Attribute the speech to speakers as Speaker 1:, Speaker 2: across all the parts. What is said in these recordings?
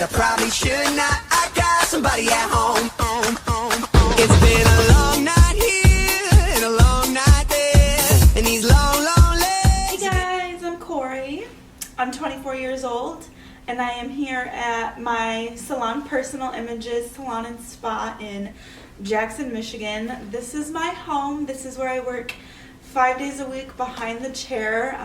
Speaker 1: I probably should not. I got somebody at home. It's been a long night here and a long night there, and these long, long legs.
Speaker 2: Hey guys, I'm Corey. I'm 24 years old, and I am here at my salon, Personal Images Salon and Spa in Jackson, Michigan. This is my home. This is where I work 5 days a week behind the chair.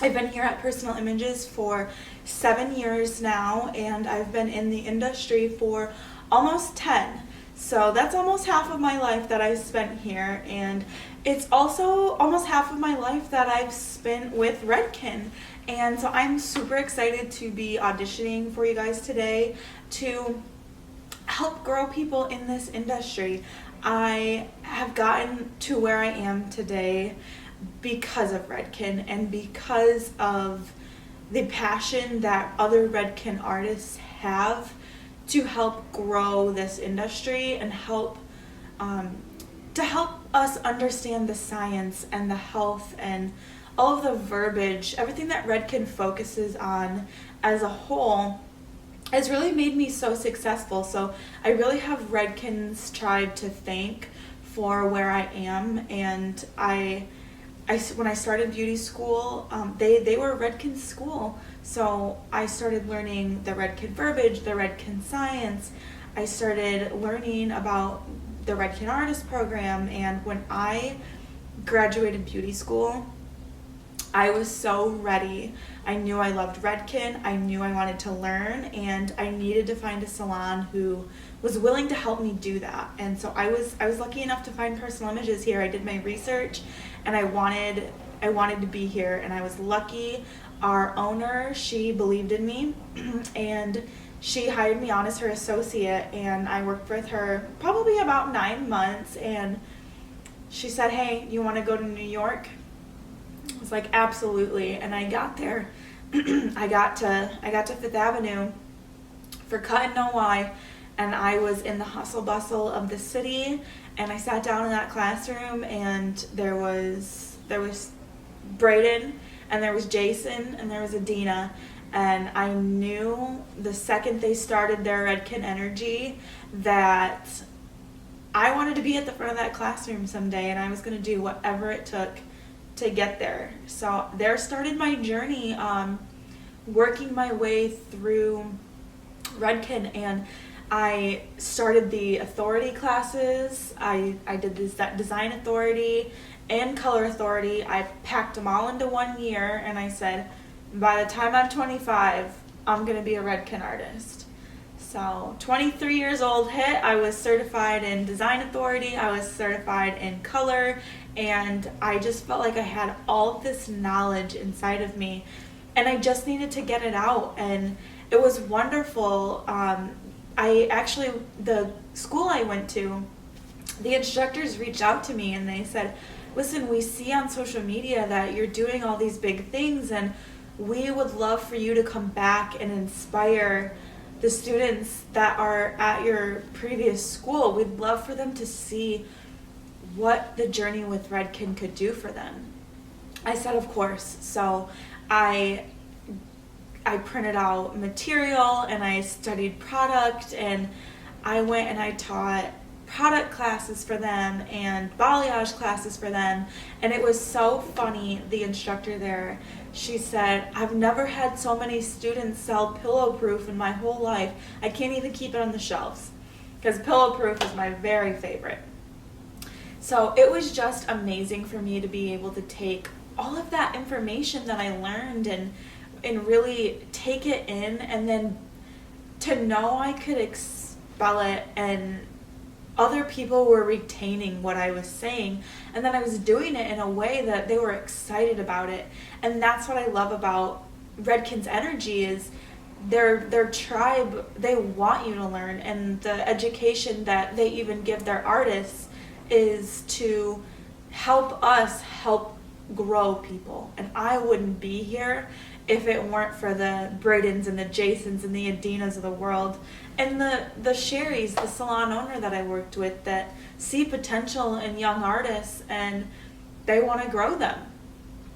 Speaker 2: I've been here at Personal Images for 7 years now, and I've been in the industry for almost 10. So that's almost half of my life that I've spent here, and it's also almost half of my life that I've spent with Redken. And so I'm super excited to be auditioning for you guys today to help grow people in this industry. I have gotten to where I am today because of Redken and because of the passion that other Redken artists have to help grow this industry and help us understand the science and the health and all of the verbiage. Everything that Redken focuses on as a whole has really made me so successful. So I really have Redken's tribe to thank for where I am. And when I started beauty school, they were Redken's school. So I started learning the Redken verbiage, the Redken science. I started learning about the Redken artist program. And when I graduated beauty school, I was so ready. I knew I loved Redken. I knew I wanted to learn, and I needed to find a salon who was willing to help me do that. And so I was lucky enough to find Personal Images here. I did my research, and I wanted to be here, and I was lucky. Our owner, she believed in me, and she hired me on as her associate, and I worked with her probably about 9 months, and she said, "Hey, you want to go to New York?" I was like, absolutely. And I got there. I got to Fifth Avenue for Cut and Know Why, and I was in the hustle bustle of the city, and I sat down in that classroom, and there was Braden, and there was Jason, and there was Adina, and I knew the second they started their Redken energy that I wanted to be at the front of that classroom someday, and I was going to do whatever it took to get there. So there started my journey, working my way through Redken, and I started the authority classes. I did this design authority and color authority. I packed them all into 1 year, and I said, by the time I'm 25, I'm gonna be a Redken artist. So 23 years old hit, I was certified in design authority, I was certified in color, and I just felt like I had all of this knowledge inside of me, and I just needed to get it out, and it was wonderful. The school I went to, the instructors reached out to me and they said, "Listen, we see on social media that you're doing all these big things, and we would love for you to come back and inspire the students that are at your previous school. We'd love for them to see what the journey with Redken could do for them." I said, of course. So I printed out material, and I studied product, and I went and I taught product classes for them and balayage classes for them. And it was so funny. The instructor there, she said, "I've never had so many students sell pillow proof in my whole life. I can't even keep it on the shelves," because pillow proof is my very favorite. So it was just amazing for me to be able to take all of that information that I learned and really take it in, and then to know I could expel it, and other people were retaining what I was saying, and then I was doing it in a way that they were excited about it. And that's what I love about Redken's energy is their tribe, they want you to learn, and the education that they even give their artists is to help us help grow people. And I wouldn't be here if it weren't for the Bradens and the Jasons and the Adinas of the world, and the Sherrys, the salon owner that I worked with, that see potential in young artists and they want to grow them.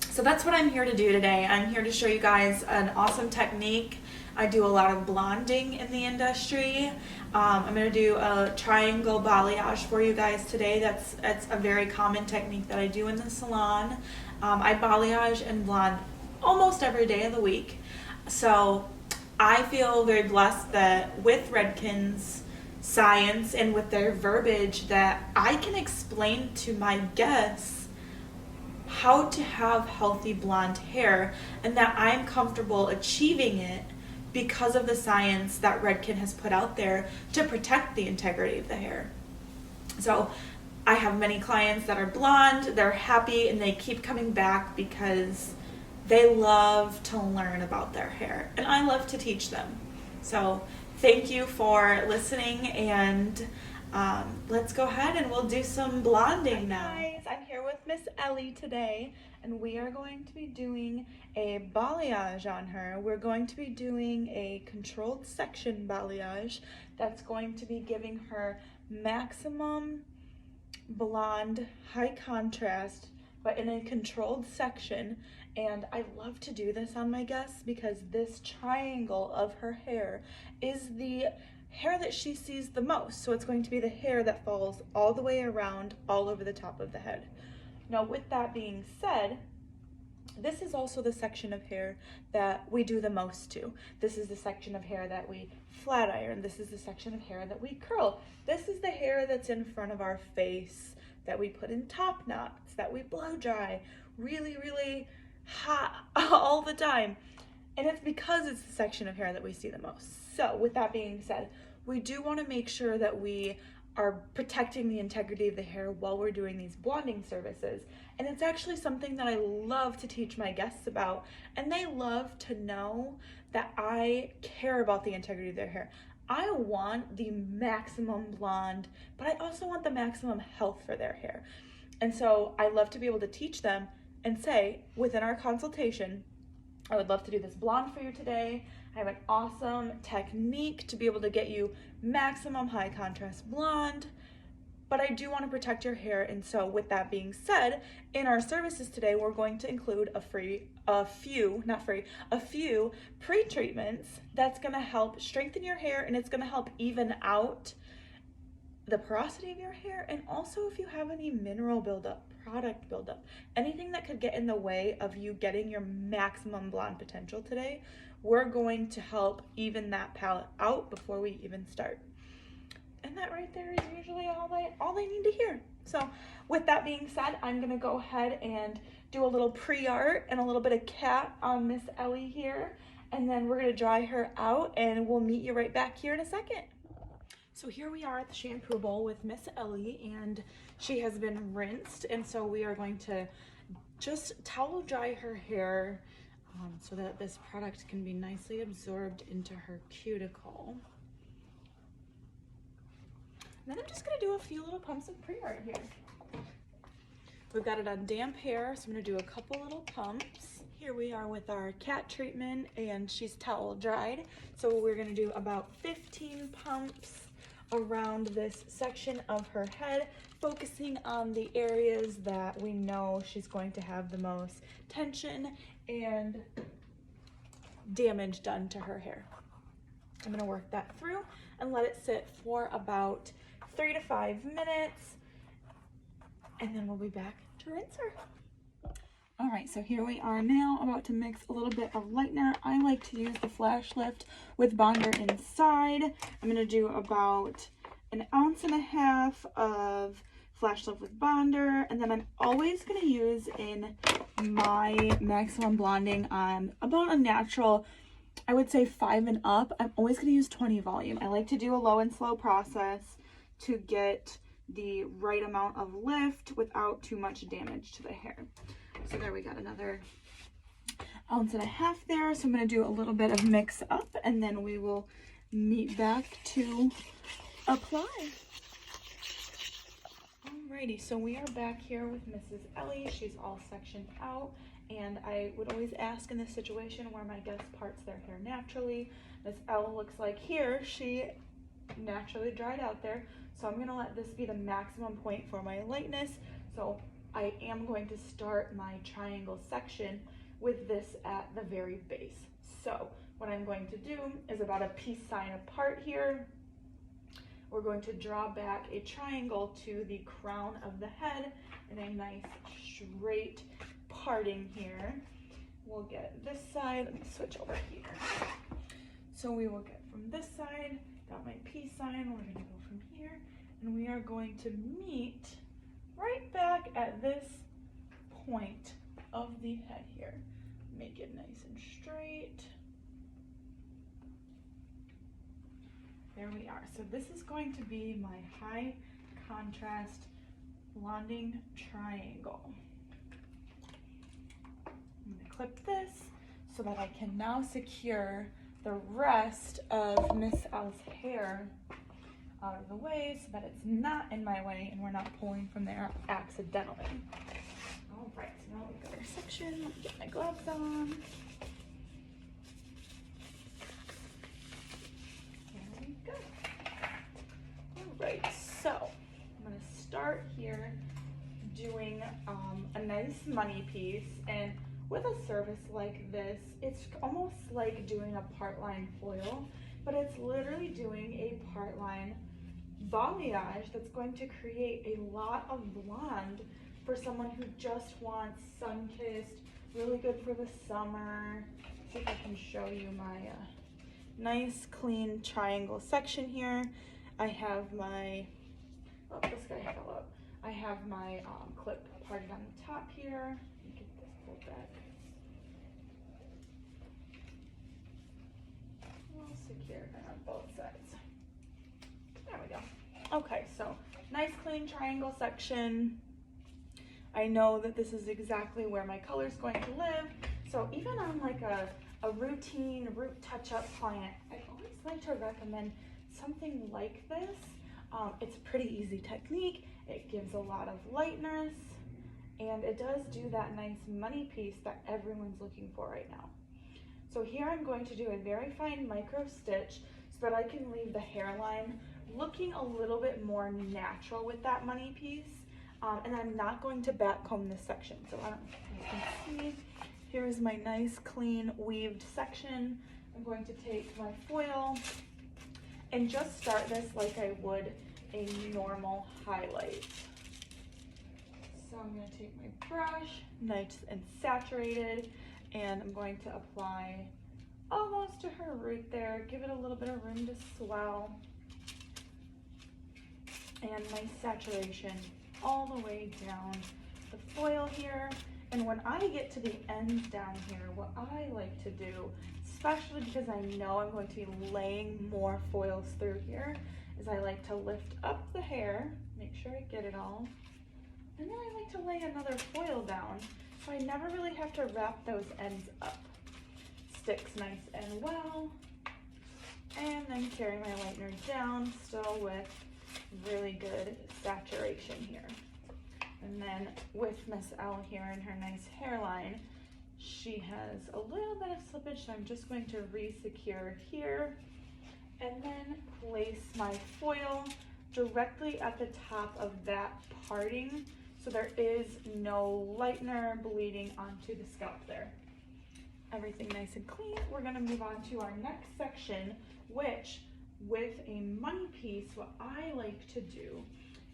Speaker 2: So that's what I'm here to do today. I'm here to show you guys an awesome technique I do a lot of blonding in the industry. I'm going to do a triangle balayage for you guys today. That's a very common technique that I do in the salon. I balayage and blonde almost every day of the week. So I feel very blessed that with Redken's science and with their verbiage that I can explain to my guests how to have healthy blonde hair, and that I'm comfortable achieving it because of the science that Redken has put out there to protect the integrity of the hair. So I have many clients that are blonde, they're happy, and they keep coming back because they love to learn about their hair, and I love to teach them. So thank you for listening, and let's go ahead and we'll do some blonding now. Hi guys, I'm here with Miss Ellie today, and we are going to be doing a balayage on her. We're going to be doing a controlled section balayage that's going to be giving her maximum blonde, high contrast, but in a controlled section. And I love to do this on my guests because this triangle of her hair is the hair that she sees the most. So it's going to be the hair that falls all the way around, all over the top of the head. Now, with that being said, this is also the section of hair that we do the most to. This is the section of hair that we flat iron. This is the section of hair that we curl. This is the hair that's in front of our face that we put in top knots, that we blow dry really, really hot all the time. And it's because it's the section of hair that we see the most. So with that being said, we do want to make sure that we are protecting the integrity of the hair while we're doing these blonding services. And it's actually something that I love to teach my guests about, and they love to know that I care about the integrity of their hair. I want the maximum blonde, but I also want the maximum health for their hair. And so I love to be able to teach them and say, within our consultation, I would love to do this blonde for you today. I have an awesome technique to be able to get you maximum high contrast blonde, but I do want to protect your hair. And so with that being said, in our services today, we're going to include a few pre-treatments that's going to help strengthen your hair, and it's going to help even out the porosity of your hair, and also if you have any mineral buildup, product buildup, anything that could get in the way of you getting your maximum blonde potential today, we're going to help even that palette out before we even start. And that right there is usually all they need to hear. So with that being said, I'm gonna go ahead and do a little pre-art and a little bit of cat on Miss Ellie here, and then we're gonna dry her out, and we'll meet you right back here in a second. So here we are at the shampoo bowl with Miss Ellie, and she has been rinsed, and so we are going to just towel dry her hair so that this product can be nicely absorbed into her cuticle. And then I'm just gonna do a few little pumps of pre-art here. We've got it on damp hair, so I'm gonna do a couple little pumps. Here we are with our cat treatment, and she's towel dried. So we're gonna do about 15 pumps around this section of her head, focusing on the areas that we know she's going to have the most tension and damage done to her hair. I'm gonna work that through and let it sit for about 3 to 5 minutes, and then we'll be back to rinse her. All right, so here we are now, about to mix a little bit of lightener. I like to use the Flash Lift with Bonder inside. I'm gonna do about 1.5 ounces of Flash Lift with Bonder, and then I'm always gonna use in my maximum blonding on about a natural, I would say 5 and up. I'm always gonna use 20 volume. I like to do a low and slow process to get the right amount of lift without too much damage to the hair. So there we got another 1.5 ounces there. So I'm going to do a little bit of mix up, and then we will meet back to apply. Alrighty, so we are back here with Mrs. Ellie. She's all sectioned out, and I would always ask in this situation where my guest parts their hair naturally. Miss Elle looks like here she naturally dried out there, so I'm going to let this be the maximum point for my lightness. So I am going to start my triangle section with this at the very base. So what I'm going to do is about a peace sign apart here. We're going to draw back a triangle to the crown of the head and a nice straight parting here. We'll get this side, let me switch over here. So we will get from this side, got my peace sign, we're gonna go from here, and we are going to meet right back at this point of the head here. Make it nice and straight. There we are. So this is going to be my high contrast blonding triangle. I'm gonna clip this so that I can now secure the rest of Miss L's hair out of the way so that it's not in my way and we're not pulling from there accidentally. All right, so now we've got our section. Let me get my gloves on. There we go. All right, so I'm gonna start here doing a nice money piece, and with a service like this, it's almost like doing a part line foil, but it's literally doing a part line balayage that's going to create a lot of blonde for someone who just wants sun-kissed, really good for the summer. See if I can show you my nice clean triangle section here. I have my, oh, this guy fell up. I have my clip parted on the top here. Let me get this pulled back. Well secured on both sides. There we go. Okay, so nice clean triangle section. I know that this is exactly where my color is going to live. So even on like a routine root touch-up client, I always like to recommend something like this. It's a pretty easy technique. It gives a lot of lightness, and it does do that nice money piece that everyone's looking for right now. So here I'm going to do a very fine micro stitch so that I can leave the hairline looking a little bit more natural with that money piece. And I'm not going to back comb this section. So I don't know if you can see, here is my nice clean weaved section. I'm going to take my foil and just start this like I would a normal highlight. So I'm going to take my brush, nice and saturated, and I'm going to apply almost to her root there, give it a little bit of room to swell, and my saturation all the way down the foil here. And when I get to the ends down here, what I like to do, especially because I know I'm going to be laying more foils through here, is I like to lift up the hair, make sure I get it all, and then I like to lay another foil down so I never really have to wrap those ends up. Sticks nice and well, and then carry my lightener down, still with really good saturation here. And then with Miss L here and her nice hairline, she has a little bit of slippage, so I'm just going to re-secure here and then place my foil directly at the top of that parting so there is no lightener bleeding onto the scalp there. Everything nice and clean. We're gonna move on to our next section, which with a money piece, what I like to do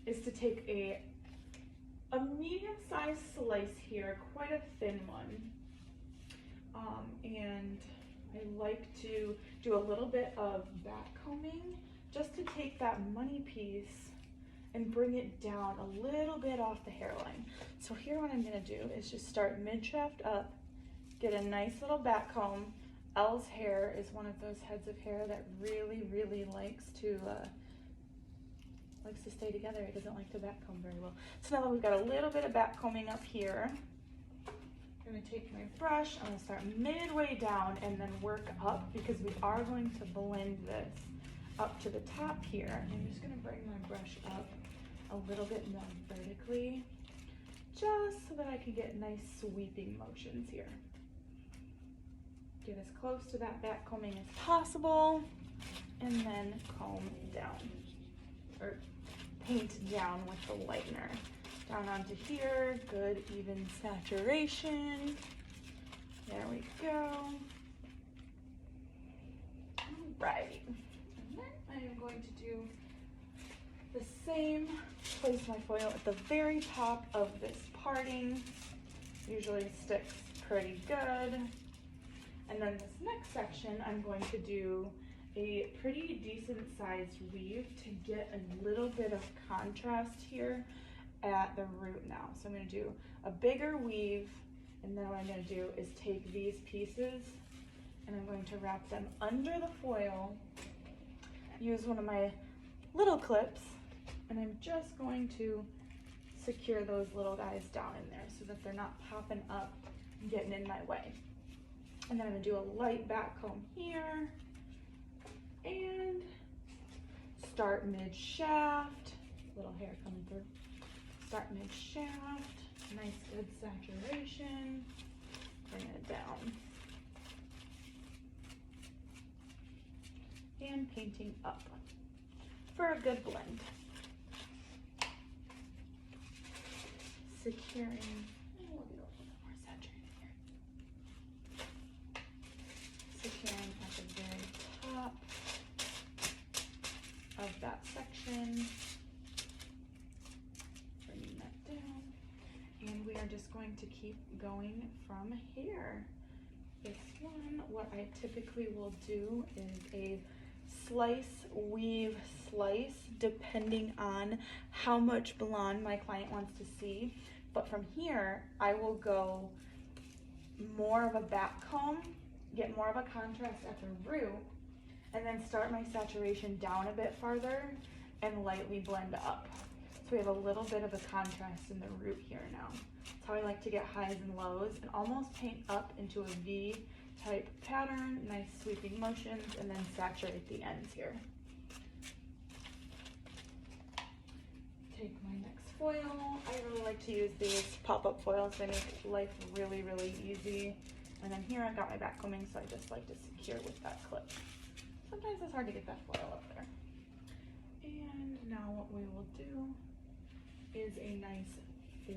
Speaker 2: is to take a medium-sized slice here, quite a thin one, and I like to do a little bit of back combing just to take that money piece and bring it down a little bit off the hairline. So here what I'm gonna do is just start mid-shaft up, get a nice little back comb. Elle's hair is one of those heads of hair that really likes to stay together. It doesn't like to back comb very well. So now that we've got a little bit of back combing up here, I'm gonna take my brush, I'm gonna start midway down and then work up because we are going to blend this up to the top here. And I'm just gonna bring my brush up a little bit more vertically, just so that I can get nice sweeping motions here. Get as close to that back combing as possible, and then comb down, or paint down with the lightener. Down onto here, good even saturation. There we go. Alright. And then I am going to do the same. Place my foil at the very top of this parting. Usually sticks pretty good. And then this next section, I'm going to do a pretty decent sized weave to get a little bit of contrast here at the root now. So I'm going to do a bigger weave, and then what I'm going to do is take these pieces and I'm going to wrap them under the foil, use one of my little clips, and I'm just going to secure those little guys down in there so that they're not popping up and getting in my way. And then I'm gonna do a light back comb here and start mid-shaft, little hair coming through. Start mid-shaft, nice good saturation, bring it down. And painting up for a good blend. Securing, we'll get a little bit more saturated here. Securing at the very top of that section. Bringing that down. And we are just going to keep going from here. This one, what I typically will do is a slice, weave, slice, depending on how much blonde my client wants to see. But from here, I will go more of a back comb, get more of a contrast at the root, and then start my saturation down a bit farther and lightly blend up. So we have a little bit of a contrast in the root here now. That's how I like to get highs and lows and almost paint up into a V type pattern, nice sweeping motions, and then saturate the ends here. Take my next foil. I really like to use these pop-up foils. They make life really, really easy. And then here I've got my back combing, so I just like to secure with that clip. Sometimes it's hard to get that foil up there. And now what we will do is a nice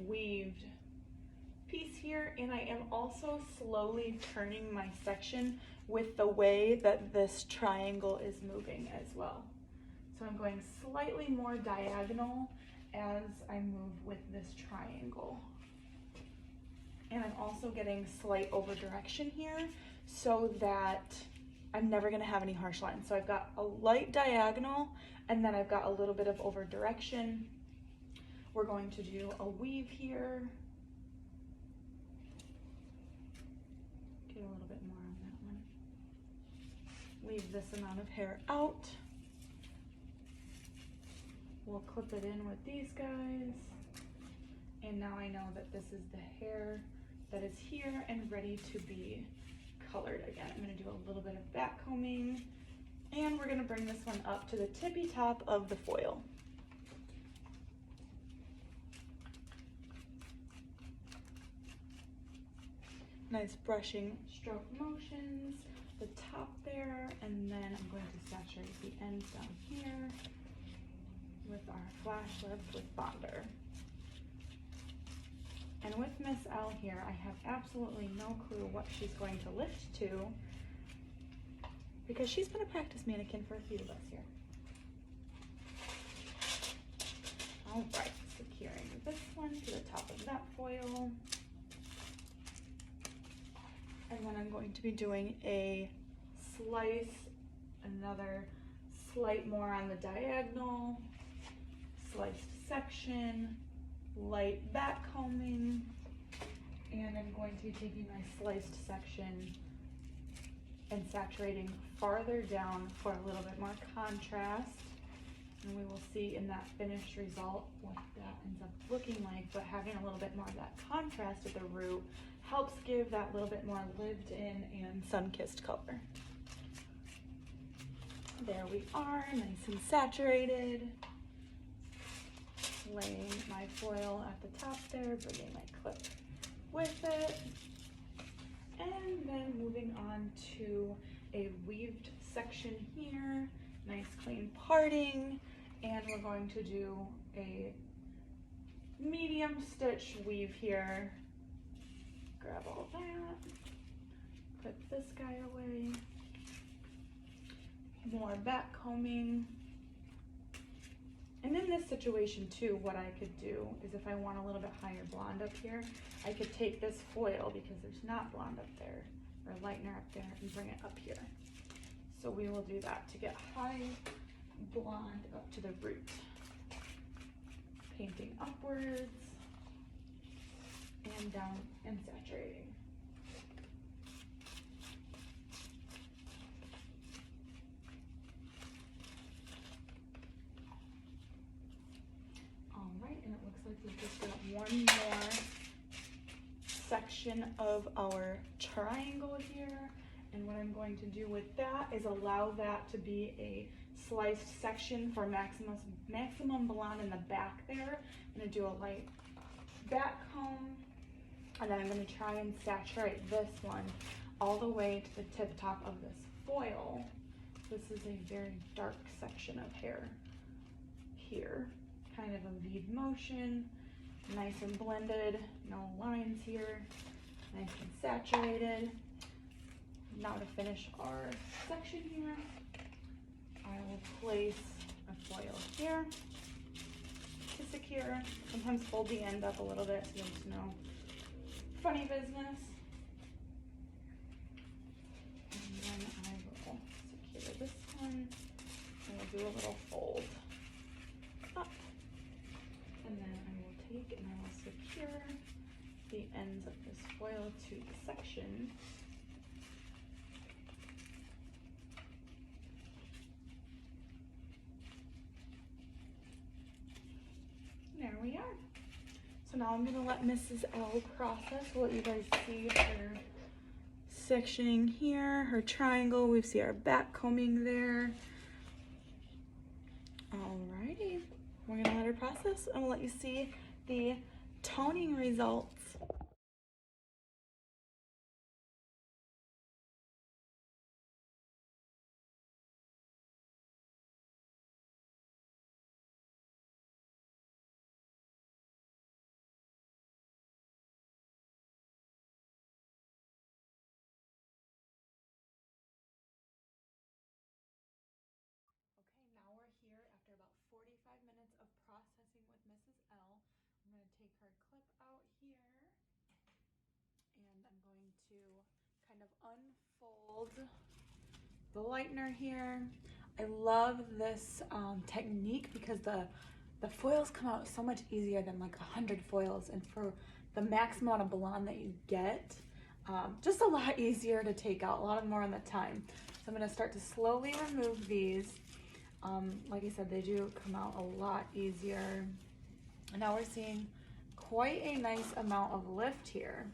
Speaker 2: weaved piece here, and I am also slowly turning my section with the way that this triangle is moving as well. So I'm going slightly more diagonal as I move with this triangle. And I'm also getting slight over direction here so that I'm never gonna have any harsh lines. So I've got a light diagonal and then I've got a little bit of over direction. We're going to do a weave here. Get a little bit more on that one. Leave this amount of hair out. We'll clip it in with these guys. And now I know that this is the hair that is here and ready to be colored again. I'm gonna do a little bit of back combing and we're gonna bring this one up to the tippy top of the foil. Nice brushing stroke motions, the top there, and then I'm going to saturate the ends down here with our flash lips with Bonder. And with Miss L here, I have absolutely no clue what she's going to lift to because she's been a practice mannequin for a few of us here. All right, securing this one to the top of that foil. And then I'm going to be doing a slice, another slight more on the diagonal, sliced section, light back combing, and I'm going to be taking my sliced section and saturating farther down for a little bit more contrast. And we will see in that finished result what that ends up looking like, but having a little bit more of that contrast at the root helps give that little bit more lived in and sun-kissed color. There we are, nice and saturated. Laying my foil at the top there, bringing my clip with it. And then moving on to a weaved section here. Nice clean parting. And we're going to do a medium stitch weave here. Grab all that. take this guy away. More back combing. And in this situation too, what I could do is if I want a little bit higher blonde up here, I could take this foil, because there's not blonde up there, or lightener up there, and bring it up here. So we will do that to get high blonde up to the root. Painting upwards and down and saturating. All right, and it looks like we've just got one more section of our triangle here. And what I'm going to do with that is allow that to be a sliced section for maximum blonde in the back there. I'm going to do a light back comb, and then I'm going to try and saturate this one all the way to the tip top of this foil. This is a very dark section of hair here, kind of a V motion, nice and blended, no lines here, nice and saturated. Now to finish our section here, I will place a foil here to secure. Sometimes fold the end up a little bit so there's no funny business. And then I will secure this one, and we'll do a little fold up. And then I will take and I will secure the ends of this foil to the section. There we are. So now I'm gonna let Mrs. L process. We'll let you guys see her sectioning here, her triangle. We see our back combing there. Alrighty, we're gonna let her process, and we'll let you see the toning results. Okay, now we're here after about 45 minutes of processing with Mrs. L. I'm going to take her clip out here, and I'm going to kind of unfold the lightener here. I love this technique because the foils come out so much easier than like 100 foils, and for the max amount of blonde that you get, just a lot easier to take out, a lot more on the time. So I'm going to start to slowly remove these. Like I said, they do come out a lot easier. And now we're seeing quite a nice amount of lift here.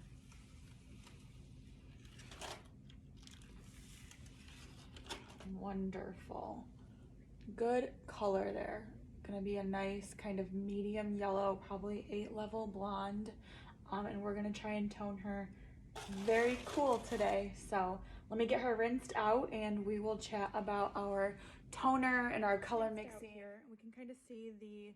Speaker 2: Wonderful. Good color there. Gonna be a nice kind of medium yellow, probably 8-level blonde. And we're gonna try and tone her very cool today. So let me get her rinsed out and we will chat about our toner and our color mixing. Here we can kind of see the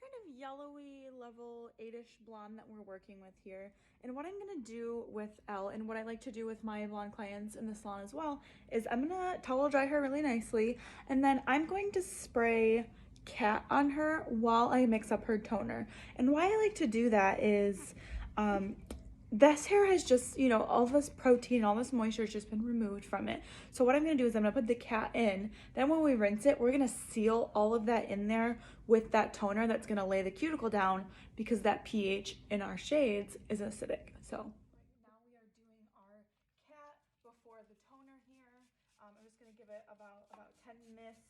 Speaker 2: kind of yellowy level 8-ish blonde that we're working with here. And what I'm gonna do with Elle, and what I like to do with my blonde clients in the salon as well, is I'm gonna towel dry her really nicely, and then I'm going to spray cat on her while I mix up her toner. And why I like to do that is this hair has just, you know, all this protein, all this moisture has just been removed from it. So what I'm going to do is I'm going to put the cat in. Then when we rinse it, we're going to seal all of that in there with that toner that's going to lay the cuticle down, because that pH in our shades is acidic. So right now we are doing our cat before the toner here. I'm just going to give it about 10 mists,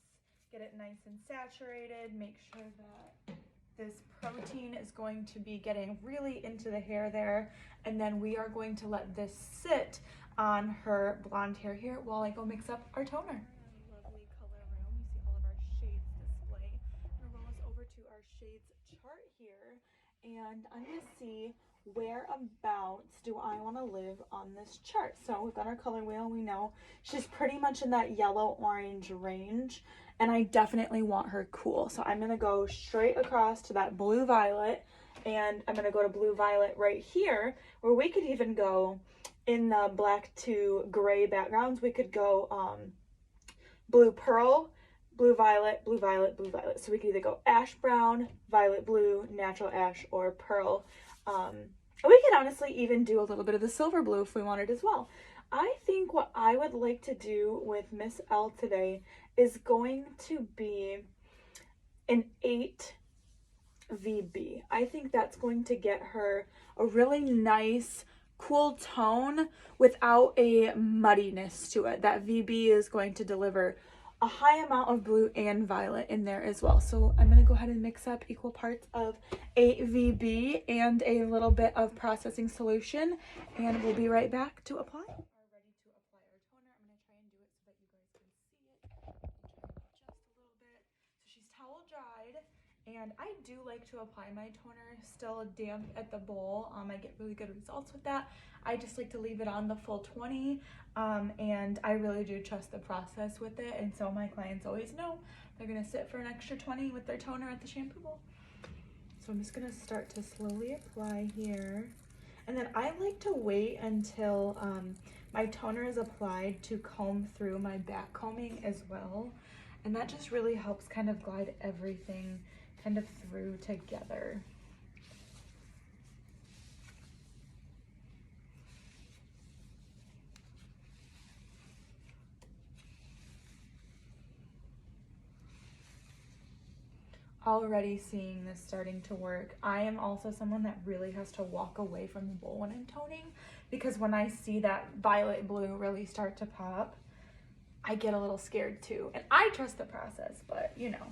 Speaker 2: get it nice and saturated, make sure that this protein is going to be getting really into the hair there, and then we are going to let this sit on her blonde hair here while I go mix up our toner. Lovely color room. You see all of our shades display. I'm gonna roll us over to our shades chart here, and I'm gonna see whereabouts do I want to live on this chart. So we've got our color wheel. We know she's pretty much in that yellow orange range, and I definitely want her cool. So I'm going to go straight across to that blue violet, and I'm going to go to blue violet right here, where we could even go in the black to gray backgrounds, we could go blue pearl, blue violet, blue violet, blue violet. So we could either go ash brown, violet blue, natural ash, or pearl. And we could honestly even do a little bit of the silver blue if we wanted as well. I think what I would like to do with Miss L today is going to be an 8 VB. I think that's going to get her a really nice, cool tone without a muddiness to it. That VB is going to deliver a high amount of blue and violet in there as well. So I'm going to go ahead and mix up equal parts of 8 VB and a little bit of processing solution, and we'll be right back to apply. We're ready to apply our toner. I'm going to try and do it so that you guys can see it. Just a little bit. So she's towel dried. And I do like to apply my toner still damp at the bowl. I get really good results with that. I just like to leave it on the full 20, and I really do trust the process with it. And so my clients always know they're gonna sit for an extra 20 with their toner at the shampoo bowl. So I'm just gonna start to slowly apply here. And then I like to wait until my toner is applied to comb through my back combing as well. And that just really helps kind of glide everything kind of through together. Already seeing this starting to work. I am also someone that really has to walk away from the bowl when I'm toning, because when I see that violet blue really start to pop, I get a little scared too. And I trust the process, but you know,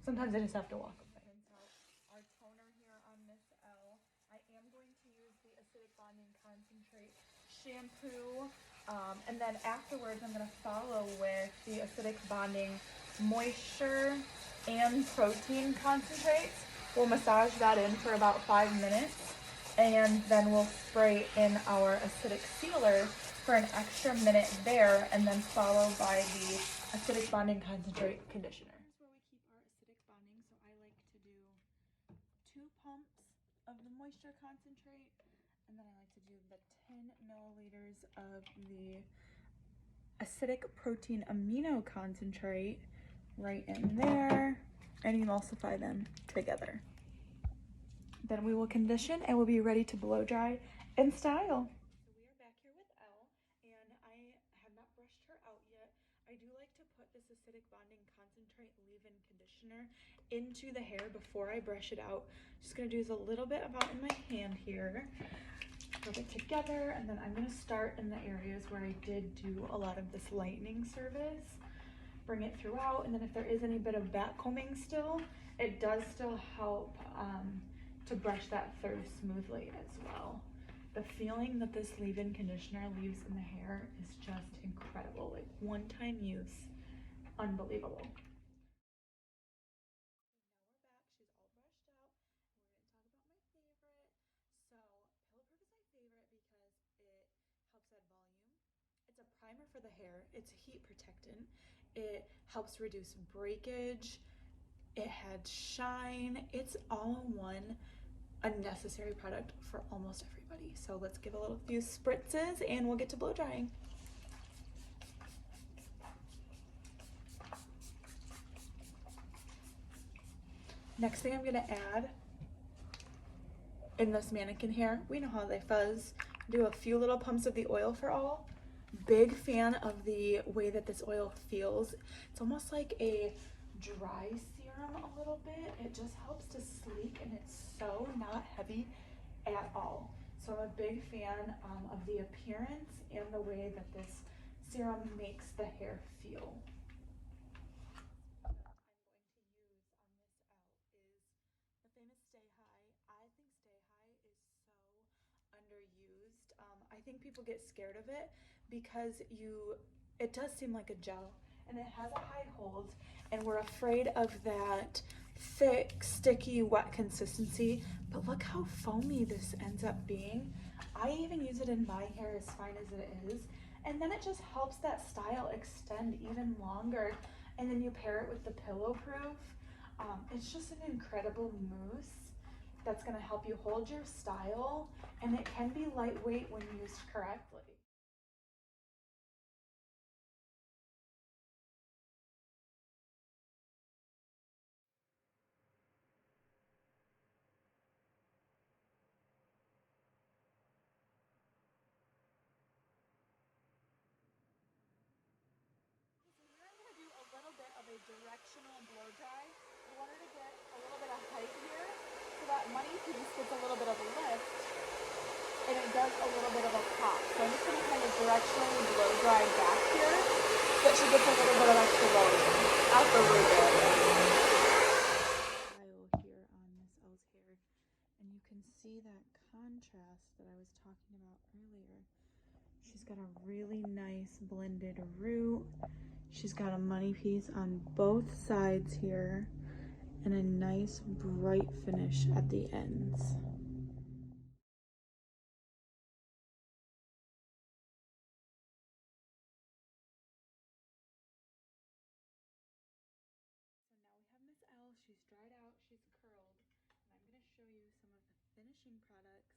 Speaker 2: sometimes I just have to walk away. Our toner here on Miss L, I am going to use the acidic bonding concentrate shampoo, and then afterwards I'm going to follow with the acidic bonding moisture and protein concentrates. We'll massage that in for about 5 minutes, and then we'll spray in our acidic sealer for an extra minute there, and then followed by the acidic bonding concentrate conditioner. Here's where we keep our acidic bonding, so I like to do 2 pumps of the moisture concentrate, and then I like to do the 10 milliliters of the acidic protein amino concentrate right in there, and emulsify them together. Then we will condition and we'll be ready to blow dry and style. So we are back here with Elle, and I have not brushed her out yet. I do like to put this acidic bonding concentrate leave-in conditioner into the hair before I brush it out. Just gonna do a little bit about in my hand here, rub it together, and then I'm gonna start in the areas where I did do a lot of this lightening service. Bring it throughout, and then if there is any bit of back combing still, it does still help to brush that through smoothly as well. The feeling that this leave-in conditioner leaves in the hair is just incredible. Like, one-time use, unbelievable. Now we're back. She's all brushed out. We're going to talk about my favorite. So, Pillow Proof is my favorite because it helps add volume. It's a primer for the hair. It's a heat protectant. It helps reduce breakage. It had shine. It's all in one, a necessary product for almost everybody. So let's give a few spritzes and we'll get to blow drying. Next thing I'm gonna add in this mannequin hair, we know how they fuzz. Do a few little pumps of the oil for all. Big fan of the way that this oil feels. It's almost like a dry serum a little bit. It just helps to sleek, and it's so not heavy at all. So I'm a big fan of the appearance and the way that this serum makes the hair feel. I'm going to use on this out is the famous Stay High. I think Stay High is so underused. I think people get scared of it because it does seem like a gel, and it has a high hold, and we're afraid of that thick, sticky, wet consistency. But look how foamy this ends up being. I even use it in my hair as fine as it is, and then it just helps that style extend even longer. And then you pair it with the Pillow Proof. It's just an incredible mousse that's going to help you hold your style, and it can be lightweight when used correctly. directional blow dry. I wanted to get a little bit of height here so that money piece gets a little bit of a lift and it does a little bit of a pop. So I'm just going to kind of directionally blow dry back here so that she gets a little bit of extra volume at the root area. Style here on Miss L's hair, and you can see that contrast that I was talking about earlier. She's got a really nice blended root. She's got a money piece on both sides here and a nice bright finish at the ends. So now we have Miss L. She's dried out, she's curled, and I'm going to show you some of the finishing products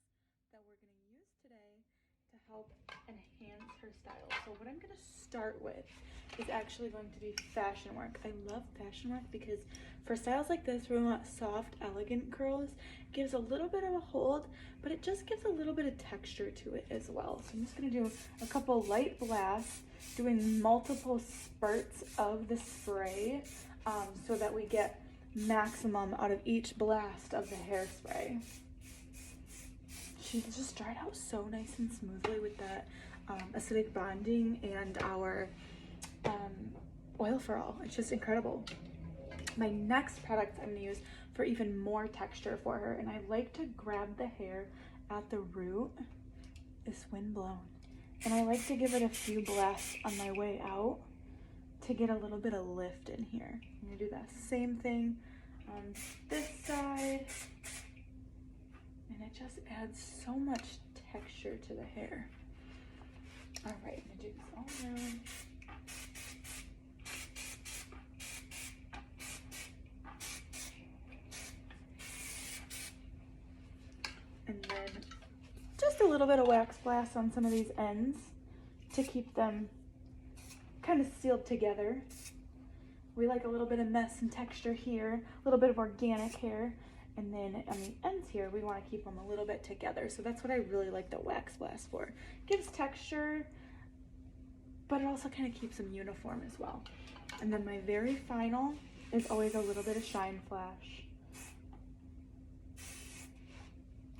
Speaker 2: that we're going to use today to help enhance her style. So what I'm going to start with is actually going to be fashion work. I love fashion work because for styles like this where we want soft, elegant curls, it gives a little bit of a hold, but it just gives a little bit of texture to it as well. So I'm just going to do a couple light blasts, doing multiple spurts of the spray so that we get maximum out of each blast of the hairspray. She just dried out so nice and smoothly with that acidic bonding and our oil for all. It's just incredible. My next product I'm going to use for even more texture for her, and I like to grab the hair at the root, is Windblown. And I like to give it a few blasts on my way out to get a little bit of lift in here. I'm going to do that same thing on this side. And it just adds so much texture to the hair. All right, I'm gonna do this all around. And then just a little bit of wax blast on some of these ends to keep them kind of sealed together. We like a little bit of mess and texture here, a little bit of organic hair. And then on the ends here, we want to keep them a little bit together. So that's what I really like the wax blast for. Gives texture, but it also kind of keeps them uniform as well. And then my very final is always a little bit of shine flash.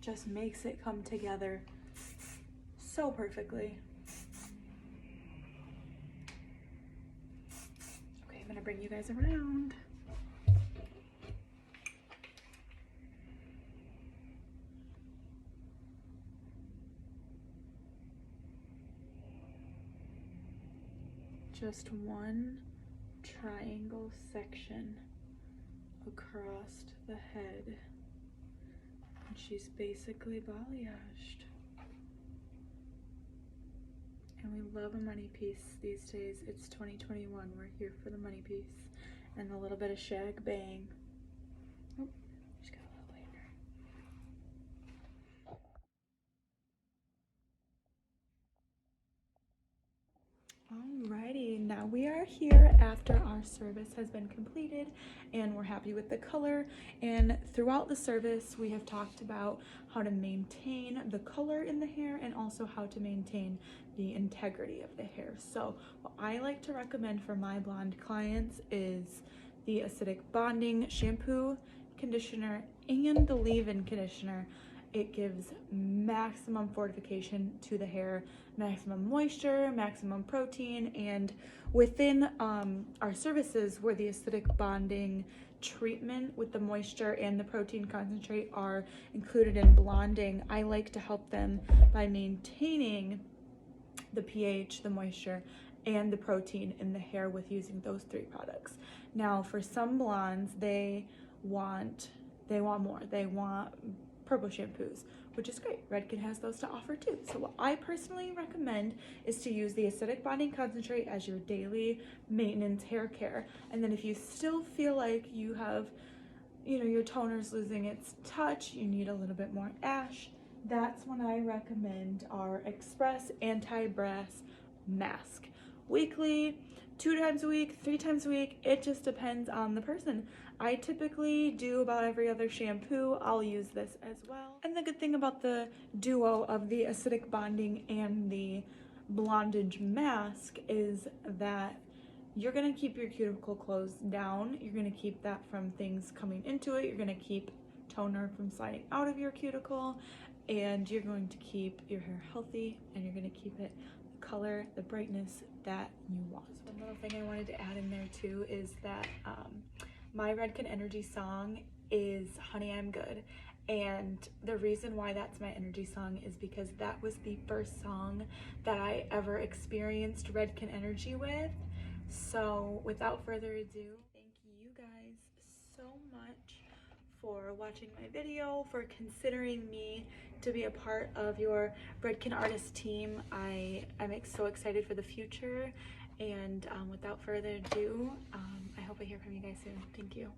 Speaker 2: Just makes it come together so perfectly. Okay, I'm gonna bring you guys around. Just one triangle section across the head, and she's basically balayaged. And we love a money piece these days. It's 2021. We're here for the money piece and a little bit of shag bang. Oh, she's got a little lighter. Alrighty, now we are here after our service has been completed and we're happy with the color. And throughout the service, we have talked about how to maintain the color in the hair and also how to maintain the integrity of the hair. So what I like to recommend for my blonde clients is the acidic bonding shampoo, conditioner, and the leave-in conditioner. It gives maximum fortification to the hair, maximum moisture, maximum protein, and within our services where the acidic bonding treatment with the moisture and the protein concentrate are included in blonding, I like to help them by maintaining the pH, the moisture, and the protein in the hair with using those three products. Now, for some blondes, they want more. They want purple shampoos, which is great. Redken has those to offer too. So what I personally recommend is to use the acidic bonding concentrate as your daily maintenance hair care. And then if you still feel like you have, your toner's losing its touch, you need a little bit more ash, that's when I recommend our Express Anti-Brass Mask. Weekly, 2 times a week, 3 times a week, it just depends on the person. I typically do about every other shampoo. I'll use this as well. And the good thing about the duo of the acidic bonding and the blondage mask is that you're gonna keep your cuticle closed down. You're gonna keep that from things coming into it. You're gonna keep toner from sliding out of your cuticle, and you're going to keep your hair healthy, and you're gonna keep it the color, the brightness that you want. So one little thing I wanted to add in there too is that my Redken Energy song is Honey I'm Good, and the reason why that's my energy song is because that was the first song that I ever experienced Redken Energy with. So without further ado, thank you guys so much for watching my video, for considering me to be a part of your Redken artist team. I'm so excited for the future, and without further ado, I hope I hear from you guys soon. Thank you.